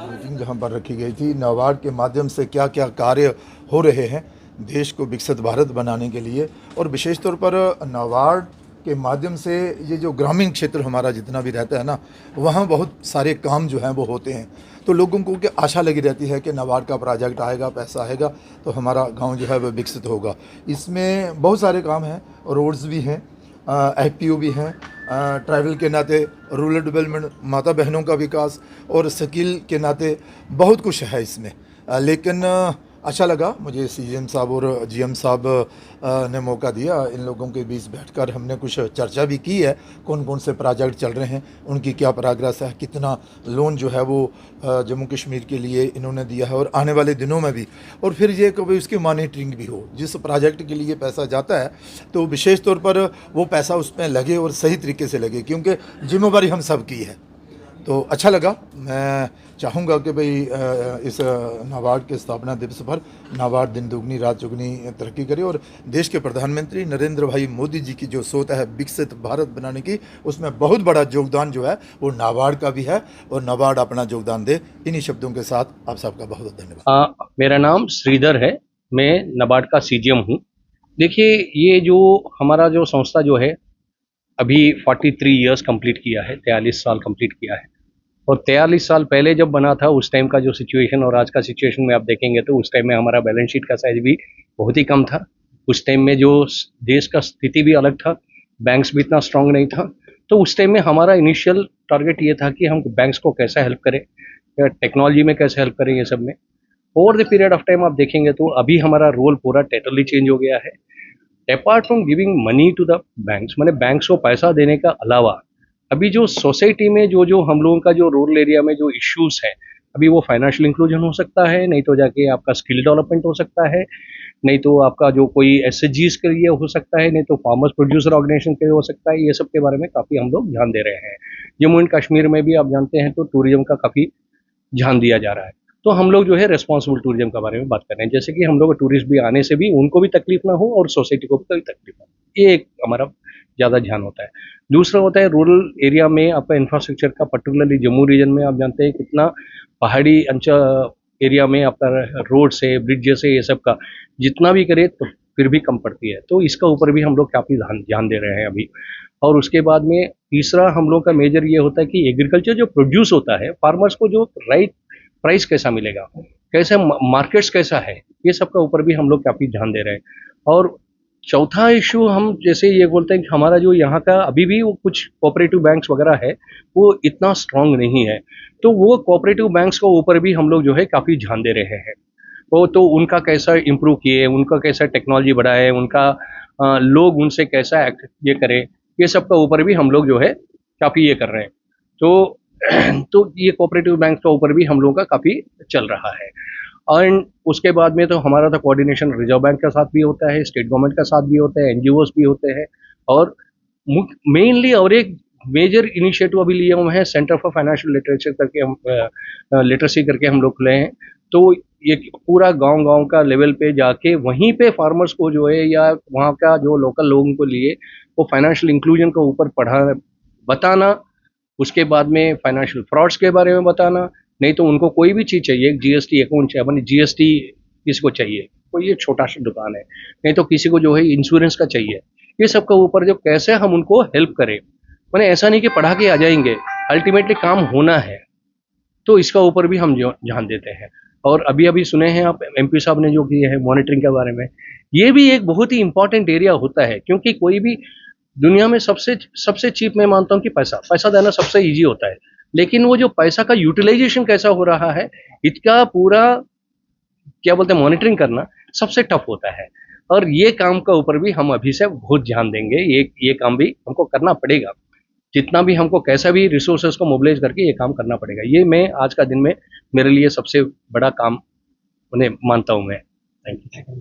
Meeting जहां पर रखी गई थी, नाबार्ड के माध्यम से क्या क्या कार्य हो रहे हैं देश को विकसित भारत बनाने के लिए, और विशेष तौर पर नाबार्ड के माध्यम से ये जो ग्रामीण क्षेत्र हमारा जितना भी रहता है ना, वहाँ बहुत सारे काम जो हैं वो होते हैं। तो लोगों को क्या आशा लगी रहती है कि नाबार्ड का प्रोजेक्ट आएगा, पैसा आएगा तो हमारा गांव जो है वह विकसित होगा। इसमें बहुत सारे काम हैं, रोड्स भी हैं, FPO भी हैं, ट्राइबल के नाते रूरल डेवलपमेंट, माता बहनों का विकास और स्किल के नाते बहुत कुछ है इसमें। लेकिन अच्छा लगा मुझे CM साहब और GM साहब ने मौका दिया, इन लोगों के बीच बैठकर हमने कुछ चर्चा भी की है, कौन कौन से प्रोजेक्ट चल रहे हैं, उनकी क्या प्रोग्रेस है, कितना लोन जो है वो जम्मू कश्मीर के लिए इन्होंने दिया है और आने वाले दिनों में भी, और फिर ये कभी उसकी मॉनिटरिंग भी हो। जिस प्रोजेक्ट के लिए पैसा जाता है तो विशेष तौर पर वो पैसा उसमें लगे और सही तरीके से लगे, क्योंकि जिम्मेदारी हम सब की है। तो अच्छा लगा। मैं चाहूँगा कि भाई इस नाबार्ड के स्थापना दिवस पर नाबार्ड दिन दुगनी रात चौगुनी तरक्की करे, और देश के प्रधानमंत्री नरेंद्र भाई मोदी जी की जो सोच है विकसित भारत बनाने की, उसमें बहुत बड़ा योगदान जो है वो नाबार्ड का भी है, और नाबार्ड अपना योगदान दे। इन्हीं शब्दों के साथ आप सबका बहुत बहुत धन्यवाद। मेरा नाम श्रीधर है, मैं नाबार्ड का CGM हूँ। देखिए, ये जो हमारा जो संस्था जो है अभी 43 ईयर्स कंप्लीट किया है, 43 साल कंप्लीट किया है। और 43 साल पहले जब बना था उस टाइम का जो सिचुएशन और आज का सिचुएशन में आप देखेंगे तो उस टाइम में हमारा बैलेंस शीट का साइज भी बहुत ही कम था। उस टाइम में जो देश का स्थिति भी अलग था, बैंक्स भी इतना स्ट्रांग नहीं था। तो उस टाइम में हमारा इनिशियल टारगेट ये था कि हम बैंक्स को कैसे हेल्प करें, टेक्नोलॉजी में कैसे हेल्प करें, ये सब में। Over the period of time आप देखेंगे तो अभी हमारा रोल पूरा टोटली चेंज हो गया है। Apart from giving money to the banks, मैंने बैंक्स को पैसा देने का अलावा अभी जो सोसाइटी में जो हम लोगों का जो रूरल एरिया में जो इश्यूज है, अभी वो फाइनेंशियल इंक्लूजन हो सकता है, नहीं तो जाके आपका स्किल डेवलपमेंट हो सकता है, नहीं तो आपका जो कोई SHGs के लिए हो सकता है, नहीं तो फार्मर्स प्रोड्यूसर ऑर्गेनाइजेशन के लिए हो सकता है। ये सब के बारे में काफ़ी हम लोग ध्यान दे रहे हैं। जम्मू एंड कश्मीर में भी आप जानते हैं तो टूरिज्म का काफ़ी ध्यान दिया जा रहा है। तो हम लोग जो है रेस्पॉन्सिबल टूरिज्म के बारे में बात कर रहे हैं, जैसे कि हम लोग टूरिस्ट भी आने से भी उनको भी तकलीफ ना हो और सोसाइटी को भी कोई तकलीफ ना हो, ये एक हमारा ज़्यादा ध्यान होता है। दूसरा होता है रूरल एरिया में आपका इंफ्रास्ट्रक्चर का, पर्टिकुलरली जम्मू रीजन में आप जानते हैं कितना पहाड़ी अंचल एरिया में आपका रोड से, ब्रिज से, ये सब का जितना भी करे तो फिर भी कम पड़ती है। तो इसका ऊपर भी हम लोग काफ़ी ध्यान दे रहे हैं अभी। और उसके बाद में तीसरा हम लोग का मेजर ये होता है कि एग्रीकल्चर जो प्रोड्यूस होता है, फार्मर्स को जो राइट प्राइस कैसा मिलेगा, कैसे मार्केट्स कैसा है, ये सब का ऊपर भी हम लोग काफ़ी ध्यान दे रहे हैं। और चौथा इशू हम जैसे ये बोलते हैं कि हमारा जो यहाँ का अभी भी वो कुछ कोऑपरेटिव बैंक्स वगैरह है वो इतना स्ट्रांग नहीं है, तो वो कोऑपरेटिव बैंक्स को ऊपर भी हम लोग जो है काफ़ी ध्यान दे रहे हैं। वो तो उनका कैसा इम्प्रूव किए, उनका कैसा टेक्नोलॉजी बढ़ाए, उनका लोग उनसे कैसा ये करे, ये सब का ऊपर भी हम लोग जो है काफ़ी ये कर रहे हैं। तो ये कोऑपरेटिव बैंक का ऊपर भी हम लोगों का काफ़ी चल रहा है। और उसके बाद में तो हमारा तो कोऑर्डिनेशन रिजर्व बैंक के साथ भी होता है, स्टेट गवर्नमेंट के साथ भी होता है, NGOs भी होते हैं, और मेनली और एक मेजर इनिशिएटिव अभी लिए हुए हैं, सेंटर फॉर फाइनेंशियल लिटरेसी करके हम लोग खुले हैं। तो ये पूरा गांव का लेवल पे जाके वहीं पे फार्मर्स को जो है या वहाँ का जो लोकल लोगों को लिए वो फाइनेंशियल इंक्लूजन के ऊपर बताना, उसके बाद में फाइनेंशियल फ्रॉड्स के बारे में बताना, नहीं तो उनको कोई भी चीज़ चाहिए, GST अकाउंट चाहिए, मैंने GST किसी को चाहिए, कोई ये छोटा सा दुकान है, नहीं तो किसी को जो है इंश्योरेंस का चाहिए, ये सब का ऊपर जो कैसे हम उनको हेल्प करें। मैंने ऐसा नहीं कि पढ़ा के आ जाएंगे, अल्टीमेटली काम होना है, तो इसका ऊपर भी हम ध्यान देते हैं। और अभी सुने हैं आप MP साहब ने जो किए हैं मॉनिटरिंग के बारे में, ये भी एक बहुत ही इंपॉर्टेंट एरिया होता है, क्योंकि कोई भी दुनिया में सबसे चीप मैं मानता हूँ कि पैसा देना सबसे इजी होता है, लेकिन वो जो पैसा का यूटिलाइजेशन कैसा हो रहा है, इसका पूरा क्या बोलते हैं मॉनिटरिंग करना सबसे टफ होता है। और ये काम का ऊपर भी हम अभी से बहुत ध्यान देंगे, ये काम भी हमको करना पड़ेगा, जितना भी हमको कैसा भी रिसोर्सेज को मोबिलाइज करके ये काम करना पड़ेगा। ये मैं आज का दिन में मेरे लिए सबसे बड़ा काम मानता हूँ मैं। Thank you.